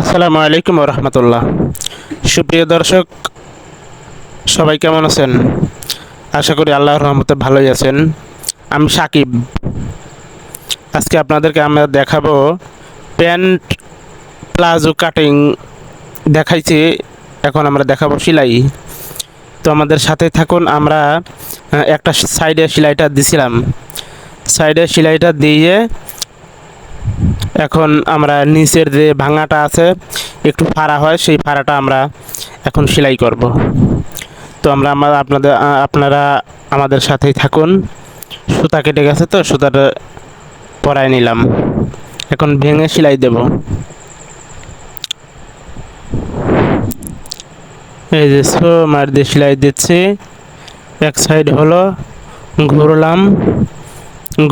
আসসালামু আলাইকুম রহমতুল্লাহ। সুপ্রিয় দর্শক, সবাই কেমন আছেন? আশা করি আল্লাহর রহমতে ভালোই আছেন। আমি সাকিব। আজকে আপনাদেরকে আমরা দেখাবো প্যান্ট প্লাজো কাটিং দেখাইছি। এখন আমরা দেখাবো সেলাই। তো আমাদের সাথে থাকুন। আমরা একটা সাইডে সেলাইটা দিছিলাম। সাইডে সেলাইটা দিয়ে এখন আমরা নিচের যে ভাঙাটা আছে, একটু ফাড়া হয়, সেই ফাড়াটা আমরা এখন সেলাই করব। তো আপনারা আমাদের সাথেই থাকুন। সুতা কেটে গেছে, তো সুতাটা পরায় নিলাম। এখন ভেঙে সেলাই দেব। এই যে মার দিয়ে সেলাই দিচ্ছি। এক সাইড হলো, ঘুরলাম,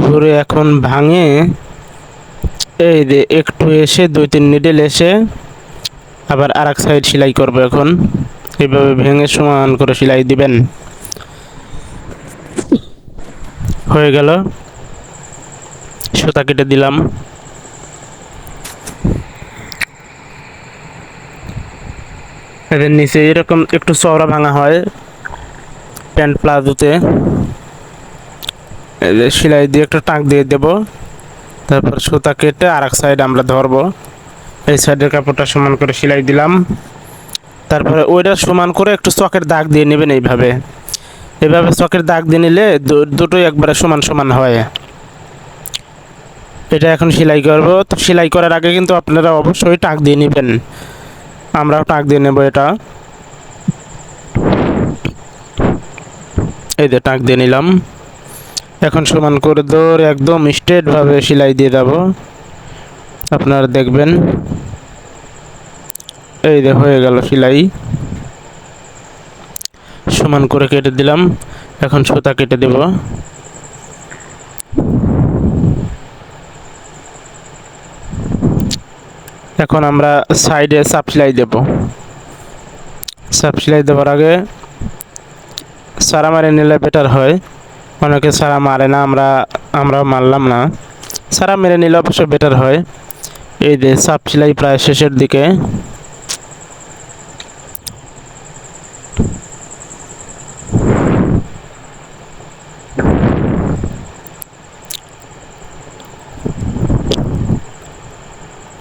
ঘুরে এখন ভাঙে এই যে একটু এসে 2-3 নিডেল এসে আবার আর এক সাইড সেলাই করব। এখন এইভাবে ভেঙে সমান করে সেলাই দিবেন। হয়ে গেল, সুতা কেটে দিলাম। এদের নিচে এরকম একটু চওড়া ভাঙা হয় প্যান্ট প্লাজোতে। সেলাই দিয়ে একটু টাক দিয়ে দেব। তারপর সুতা কেটে আর এক সাইড আমরা ধরবো। এই সাইডের কাপড়টা সমান করে সেলাই দিলাম। তারপরে ওইটা সমান করে একটু চকের দাগ দিয়ে নেবেন। এইভাবে এভাবে চকের দাগ দিয়ে নিলে দুটোই একবারে সমান সমান হয়। এটা এখন সেলাই করব। তো সেলাই করার আগে কিন্তু আপনারা অবশ্যই টাক দিয়ে নেবেন। আমরাও টাক দিয়ে নেব। এটা এই যে টাক দিয়ে নিলাম। এখন সমান করে ধরে একদম স্ট্রেট ভাবে সেলাই দিয়ে যাব। আপনারা দেখবেন, এই যে হয়ে গেল সেলাই। সমান করে কেটে দিলাম। এখন সুতা কেটে দেব। এখন আমরা সাইডে চাপ সেলাই দেব। চাপ সেলাই দেওয়ার আগে সারা মারে নিলে বেটার হয়। অনেকে সারা মারে না, আমরা মারলাম না। সারা মেরে নিলে অবশ্য বেটার হয়। এই যে চাপ সেলাই প্রায় শেষের দিকে।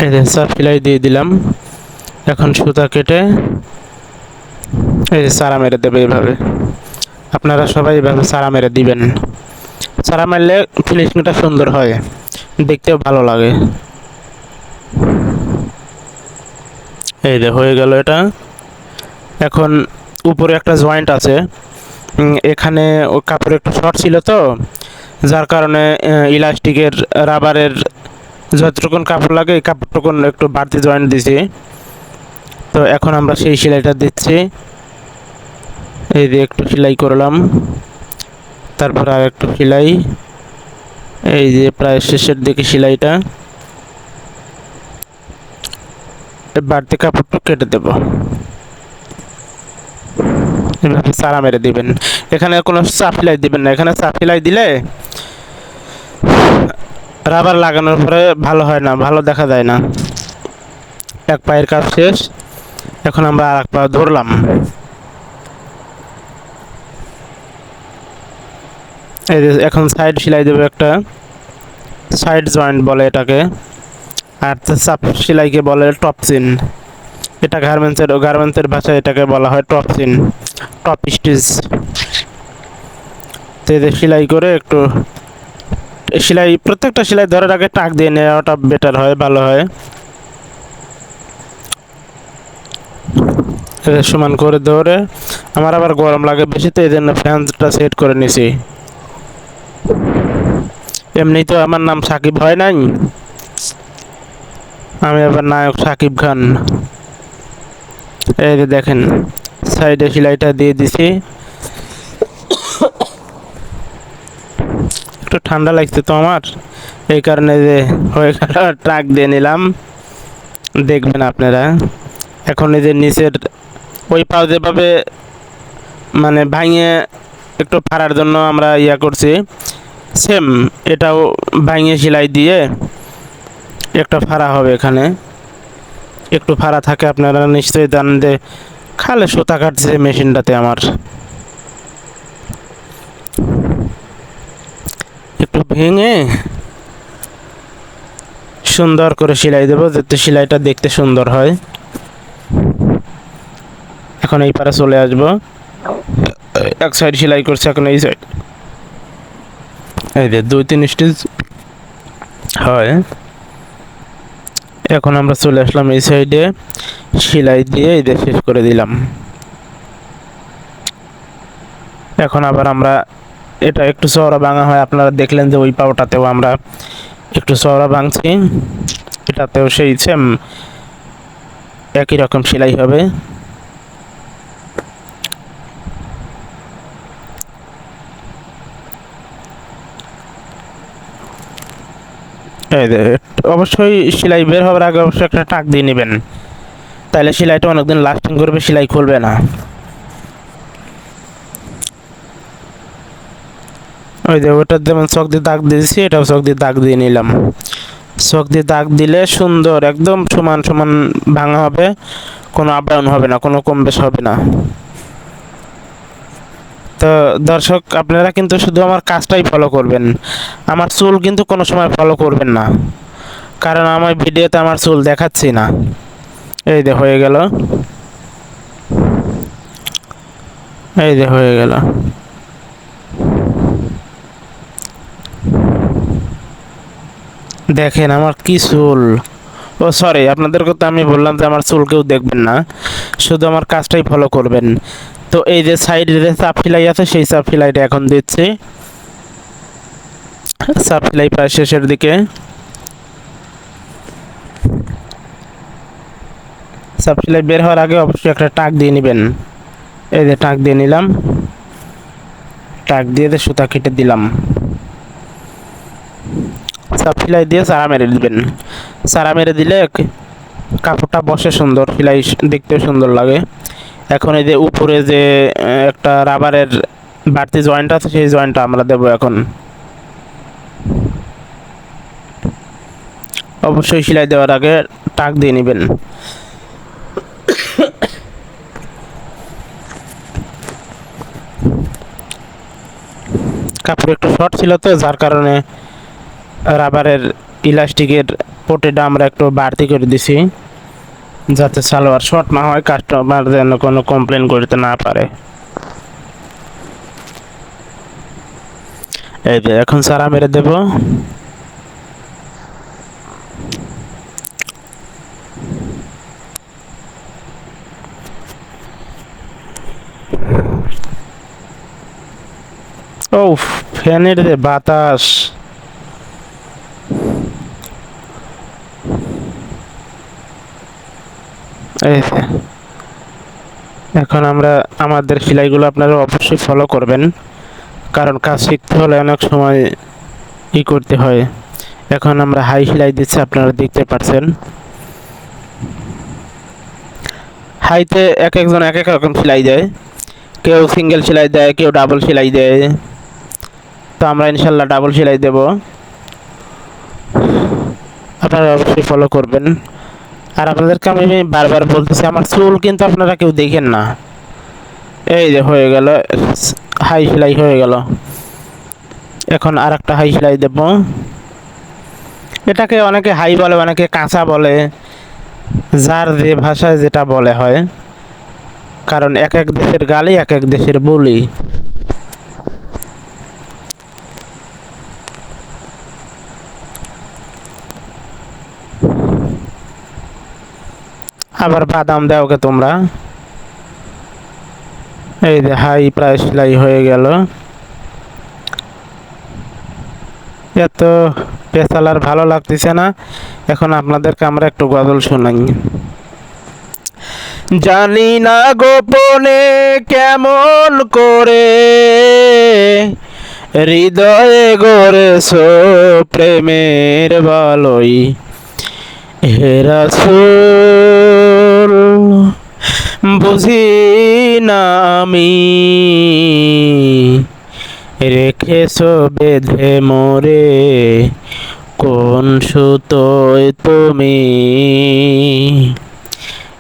এই যে চাপ সেলাই দিয়ে দিলাম। এখন সুতা কেটে এই যে সারা মেরে দেবে। এইভাবে আপনারা সবাই এইভাবে সারা মেরে দিবেন। সারা মারলে ফিনিশিংটা সুন্দর হয়, দেখতেও ভালো লাগে। এই যে হয়ে গেল এটা। এখন উপরে একটা জয়েন্ট আছে, এখানে ও কাপড় একটু শর্ট ছিল, তো যার কারণে ইলাস্টিকের রাবারের যতটুকুন কাপড় লাগে এই কাপড়টুকুন একটু বাড়তি জয়েন্ট দিছি। তো এখন আমরা সেই সেলাইটা দিচ্ছি। এই যে একটু সেলাই করলাম, তারপর আর একটু সেলাই। এই যে প্রায় শেষের দিকে সেলাইটা। বাড়তি কাপড়টা কেটে দেব। এভাবে সারা মেরে দিবেন। এখানে কোনো চাপ সেলাই দিবেন না। এখানে চাপ সেলাই দিলে রাবার লাগানোর পরে ভালো হয় না, ভালো দেখা যায় না। এক পায়ের কাজ শেষ। এখন আমরা আর এক পা ধরলাম। এই যে এখন সাইড সেলাই দেবো একটা। সাইড জয়েন্ট বলে এটাকে। আর চাপ সেলাইকে বলে টপ চিন। এটা গার্মেন্টসের ভাষায় এটাকে বলা হয় টপ চিন, টপ স্টিচ। তো এই যে সেলাই করে একটু প্রত্যেকটা সেলাই ধরার আগে টাক দিয়ে নেওয়াটা বেটার হয়, ভালো হয়। সমান করে ধরে, আমার আবার গরম লাগে বেশি, তো এই জন্য ফ্যানটা সেট করে নিছি। এমনি তো আমার নাম সাকিব হয় নাই, আমি আবার নায়ক সাকিব খান। এই যে দেখেন, সাইডে সেলাইটা দিয়ে দিছি। একটু ঠান্ডা লাগছে তো আমার, এই কারণে যে হয়ে গেল, ট্রাক দিয়ে নিলাম। দেখবেন আপনারা। এখন এই যে নিচের ওই পাও যেভাবে মানে ভাঙিয়ে একটু ফাড়ার জন্য আমরা করছি, সেম এটাও ভাঙিয়ে সেলাই দিয়ে একটা ফাড়া হবে এখানে। একটু ফাড়া থাকে আপনারা নিশ্চয়ই জানেন যে খালে সুতা কাটছে মেশিনটাতে আমার একটু ভেঙে সুন্দর করে সেলাই দেবো যাতে সেলাইটা দেখতে সুন্দর হয়। এখন এই পারে চলে আসবো, এক সাইড সেলাই করছে, এখন এই সাইড এই যে 2-3 স্টিচ হয়। এখন আমরা চলে আসলাম এই সাইডে, সেলাই দিয়ে এই যে শেষ করে দিলাম। এখন আবার আমরা এটা একটু চওড়া ভাঙা হয়, আপনারা দেখলেন যে ওই পাওটাতেও আমরা একটু চওড়া ভাঙছি, এটাতেও সেই সেম একই রকম সেলাই হবে। এই যে অবশ্যই সেলাই বের হওয়ার আগে অবশ্যই একটা টাক দিয়ে নেবেন, তাহলে সেলাইটা অনেকদিন লাস্টিং করবে, সেলাই খুলবে না। ওই যে ওটার যেমন চক দিয়ে দাগ দিয়েছি, এটাও চক দিয়ে দাগ দিয়ে নিলাম। চক দিয়ে দাগ দিলে সুন্দর একদম সমান সমান ভাঙা হবে, কোনো আপ ডাউন হবে না, কোনো কম বেশ হবে না। তো দর্শক আপনারা কিন্তু শুধু আমার কাজটাই ফলো করবেন, আমার চুল কিন্তু কোনো সময় ফলো করবেন না, কারণ আমার ভিডিওতে আমার চুল দেখাচ্ছি না। এই যে হয়ে গেল, এই যে হয়ে গেল। দেখেন আমার কি চুল। ও সরি, আপনাদের কথা আমি বললাম যে আমার চুল কেউ দেখবেন না, শুধু আমার কাজটাই ফলো করবেন। তো এই যে সাইডে যে চাপ সেলাই আছে, সেই চাপ সেলাইটা এখন দিচ্ছি। চাপ সেলাই প্রায় শেষের দিকে। চাপ সেলাই বের হওয়ার আগে অবশ্যই একটা টাক দিয়ে নেবেন। এই যে টাক দিয়ে নিলাম, টাক দিয়ে সুতা কেটে দিলাম। চাপ সেলাই দিয়ে চারা মেরে দিবেন, চারা মেরে দিলে কাপড়টা বসে সুন্দর, সেলাই দেখতেও সুন্দর লাগে। এখন এই যে উপরে যে একটা রাবারের বাড়তি জয়েন্ট আছে, সেই জয়েন্টটা আমরা দেবো এখন। অবশ্যই সেলাই দেওয়ার আগে টাক দিয়ে নেবেন। কাপড় একটু শর্ট ছিল তো, যার কারণে রাবারের ইলাস্টিকের পটিটা আমরা একটু বাড়তি করে দিছি, যাতে সালোয়ার শর্ট না হয়, কাস্টমার যেন কোনো কমপ্লেন করতে না পারে। এই যে এখন সারা মেরে দেব। ও ফ্যানের যে বাতাস, এই যে এখন আমরা আমাদের সেলাইগুলো আপনারা অবশ্যই ফলো করবেন, কারণ কাজ শিখতে হলে অনেক সময় করতে হয়। এখন আমরা হাই সেলাই দিচ্ছি, আপনারা দেখতে পাচ্ছেন। হাইতে এক একজন এক এক রকম সেলাই দেয়, কেউ সিঙ্গেল সেলাই দেয়, কেউ ডাবল সেলাই দেয়। তো আমরা ইনশাল্লাহ ডাবল সেলাই দেব, আপনারা অবশ্যই ফলো করবেন। আর আপনাদেরকে আমি বারবার বলতেছি, আমার চুল কিন্তু আপনারা কেউ দেখেন না। এই যে হয়ে গেল, হাই সেলাই হয়ে গেল। এখন আর একটা হাই সেলাই দেব। এটাকে অনেকে হাই বলে, অনেকে কাঁচা বলে, যার যে ভাষায় যেটা বলে হয়, কারণ এক এক দেশের গালি এক এক দেশের বলি। আবার বাদাম দাও কে তোমরা। এই যে হাই প্রায় সেলাই হয়ে গেল। এত পেশালার ভালো লাগতেছে না, এখন আপনাদেরকে আমরা একটু গজল শোনাই। জানি না গোপনে কেমন করে হৃদয়ে গড়েছো প্রেমের বলই, হে রাসূল বুঝি না আমি, রেখেছো বেঁধে মোরে কোন সুতোয় তুমি।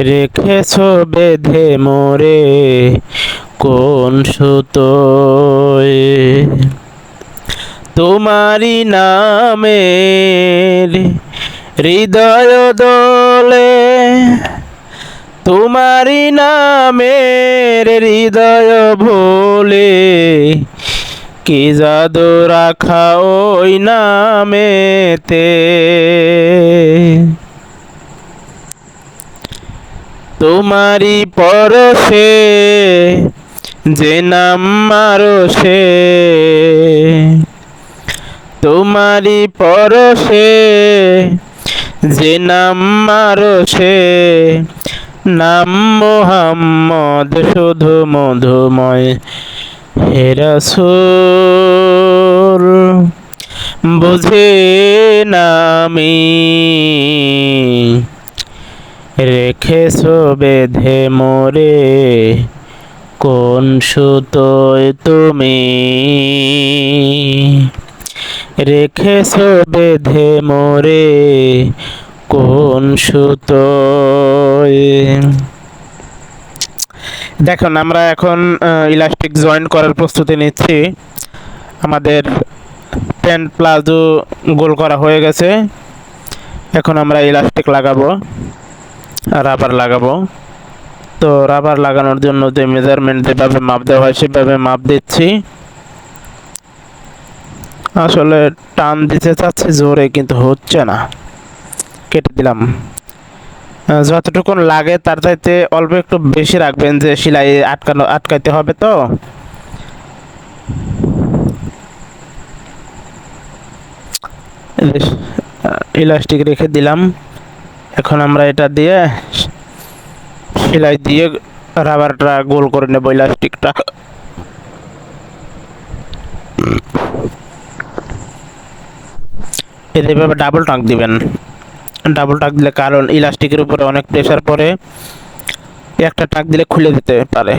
রেখেছো বেঁধে মোরে কোন সুতোয়, তোমারি নামের হৃদয় দোলে, তোমারি নামের হৃদয় ভোলে, কি জাদু রাখা ওই নামেতে, তোমারি পরশে যে নাম মারসে, তোমারি পরশে যে নাম মারসে, নাম মোহাম্মদ শুধু মধুময়, হে রাসূল বুঝি না আমি, রেখেছো বেঁধে মোরে কোন সুতোয় তুমি, রেখেছো বেঁধে মোরে কোন সুতোয়। দেখুন আমরা এখন ইলাস্টিক জয়েন করার প্রস্তুতি নিচ্ছি। আমাদের প্যান্ট প্লাজো গোল করা হয়ে গেছে, এখন আমরা ইলাস্টিক লাগাবো, রাবার লাগাবো। তো রাবার লাগানোর জন্য যে মেজারমেন্ট যেভাবে মাপ দেওয়া হয় সেভাবে মাপ দিচ্ছি। আসলে টান দিতে চাচ্ছি জোরে, কিন্তু হচ্ছে না, কেটে দিলাম। যতটুকুন লাগে তার চাইতে অল্প একটু বেশি রাখবেন, যে সেলাই আটকাইতে হবে তো। ইলাস্টিক রেখে দিলাম, এখন আমরা এটা দিয়ে সেলাই দিয়ে রাবারটা গোল করে নেব ইলাস্টিকটা। এভাবে ডাবল টাক দিবেন, ডাবল টাক দিলে, কারণ ইলাস্টিকের উপরে অনেক প্রেসার পড়ে, একটা টাক দিলে খুলে যেতে পারে,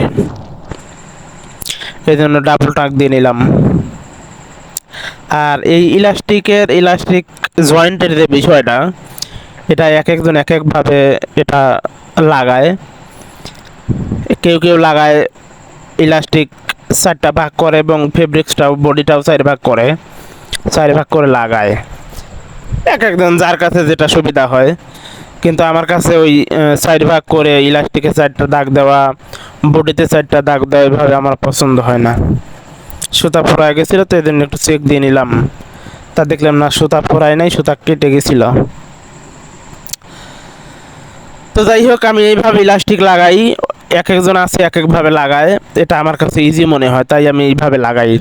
এই জন্য ডাবল টাক দিয়ে নিলাম। আর এই ইলাস্টিক জয়েন্টের যে বিষয়টা, এটা এক একজন এক একভাবে এটা লাগায়। কেউ কেউ লাগায় ইলাস্টিক 4টা ভাগ করে এবং ফেব্রিক্সটাও বডিটাও 4 ভাগ করে, 4 ভাগ করে লাগায়, এক একজন যার কাছে যেটা সুবিধা হয়। কিন্তু আমার কাছে ওই 4 ভাগ করে ইলাস্টিকে 4টা দাগ দেওয়া, বডিতে 4টা দাগ দেওয়া, এভাবে আমার পছন্দ হয় না। সুতা ফোড়ায় গেছিল তো এই জন্য একটু চেক দিয়ে নিলাম, তা দেখলাম না সুতা ফোড়ায় নাই, সুতা কেটে গেছিল। তো যাই হোক, আমি এইভাবে ইলাস্টিক লাগাই, এক একজন আছে এক একভাবে লাগায়, এটা আমার কাছে ইজি মনে হয় তাই আমি এইভাবে লাগাই।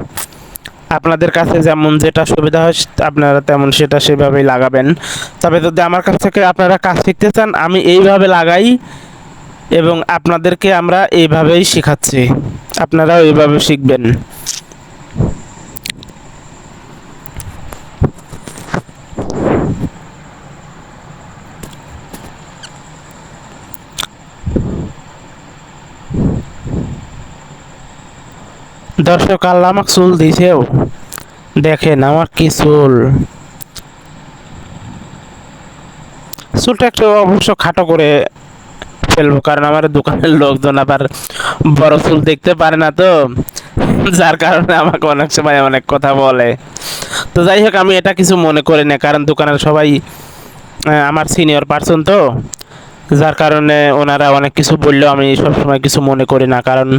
আপনাদের কাছে যেমন যেটা সুবিধা হয় আপনারা তেমন সেটা সেভাবেই লাগাবেন। তবে যদি আমার কাছ থেকে আপনারা কাজ শিখতে চান, আমি এইভাবে লাগাই এবং আপনাদেরকে আমরা এইভাবেই শেখাচ্ছি, আপনারাও এইভাবে শিখবেন। দর্শক, আল্লাহ আমাকে চুল দিছেও, দেখেন আমার কি চুলটা একটু অবশ্য খাটো করে ফেলবো, কারণ আমার দোকানের লোকজন আবার বড় চুল দেখতে পারে না তো, যার কারণে আমাকে অনেক সময় অনেক কথা বলে। তো যাই হোক, আমি এটা কিছু মনে করি না, কারণ দোকানের সবাই আমার সিনিয়র পার্সন তো, যার কারণে ওনারা অনেক কিছু বললেও আমি সবসময় কিছু মনে করি না, কারণ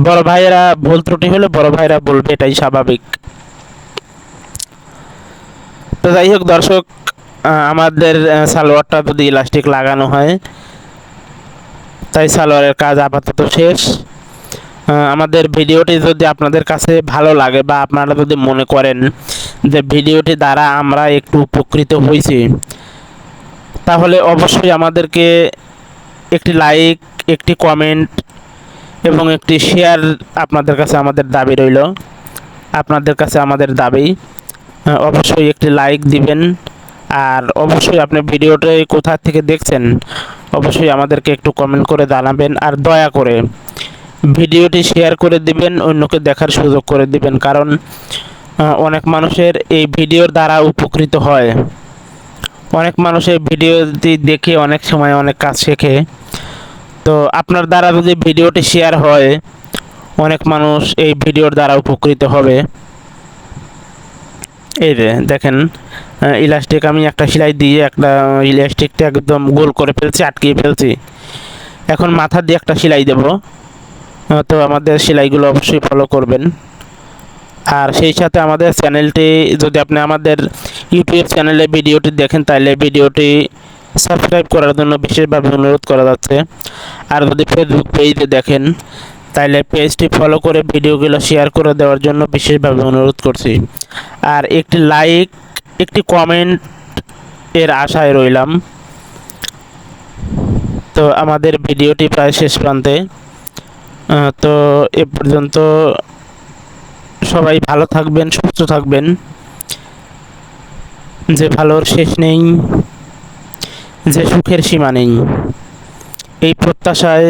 বড় ভাইয়েরা ভুল ত্রুটি হলে বড় ভাইয়েরা বলবে, এটাই স্বাভাবিক। তো যাই হোক দর্শক, আমাদের সালোয়ারটা যদি ইলাস্টিক লাগানো হয়, তাই সালোয়ারের কাজ আপাতত শেষ। আমাদের ভিডিওটি যদি আপনাদের কাছে ভালো লাগে বা আপনারা যদি মনে করেন যে ভিডিওটি দ্বারা আমরা একটু উপকৃত হয়েছি, তাহলে অবশ্যই আমাদেরকে একটি লাইক, একটি কমেন্ট এবং একটি শেয়ার আপনাদের কাছে আমাদের দাবি রইল। আপনাদের কাছে আমাদের দাবি অবশ্যই একটি লাইক দিবেন, আর অবশ্যই আপনি ভিডিওটা কোথা থেকে দেখছেন অবশ্যই আমাদেরকে একটু কমেন্ট করে জানাবেন, আর দয়া করে ভিডিওটি শেয়ার করে দিবেন, অন্যকে দেখার সুযোগ করে দিবেন, কারণ অনেক মানুষের এই ভিডিওর দ্বারা উপকৃত হয়। অনেক মানুষ এই ভিডিওটি দেখে অনেক সময় অনেক কাজ শেখে। তো আপনার দ্বারা যদি ভিডিওটি শেয়ার হয়, অনেক মানুষ এই ভিডিওর দ্বারা উপকৃত হবে। এই যে দেখেন, ইলাস্টিক আমি একটা সেলাই দিয়ে একটা ইলাস্টিকটা একদম গোল করে ফেলছি, আটকিয়ে ফেলছি। এখন মাথা দিয়ে একটা সেলাই দেব। তো আমাদের সেলাইগুলো অবশ্যই ফলো করবেন। আর সেই সাথে আমাদের চ্যানেলটি, যদি আপনি আমাদের ইউটিউব চ্যানেলে ভিডিওটি দেখেন, তাহলে ভিডিওটি সাবস্ক্রাইব করার জন্য বিশেষভাবে অনুরোধ করা যাচ্ছে। আর যদি ফেসবুক পেজে দেখেন, তাহলে পেজটি ফলো করে ভিডিওগুলো শেয়ার করে দেওয়ার জন্য বিশেষভাবে অনুরোধ করছি। আর একটি লাইক, একটি কমেন্ট এর আশায় রইলাম। তো আমাদের ভিডিওটি প্রায় শেষ প্রান্তে। তো এ পর্যন্ত সবাই ভালো থাকবেন, সুস্থ থাকবেন। যে ভালোর শেষ নেই, যে সুখের সীমা নেই, এই প্রত্যাশায়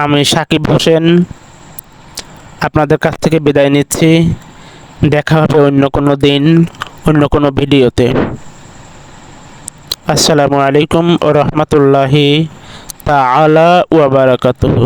আমি সাকিব হোসেন আপনাদের কাছ থেকে বিদায় নিচ্ছি। দেখা হবে অন্য কোনো দিন, অন্য কোনো ভিডিওতে। আসসালামু আলাইকুম ওয়া রাহমাতুল্লাহি তাআলা ওয়া বারাকাতুহু।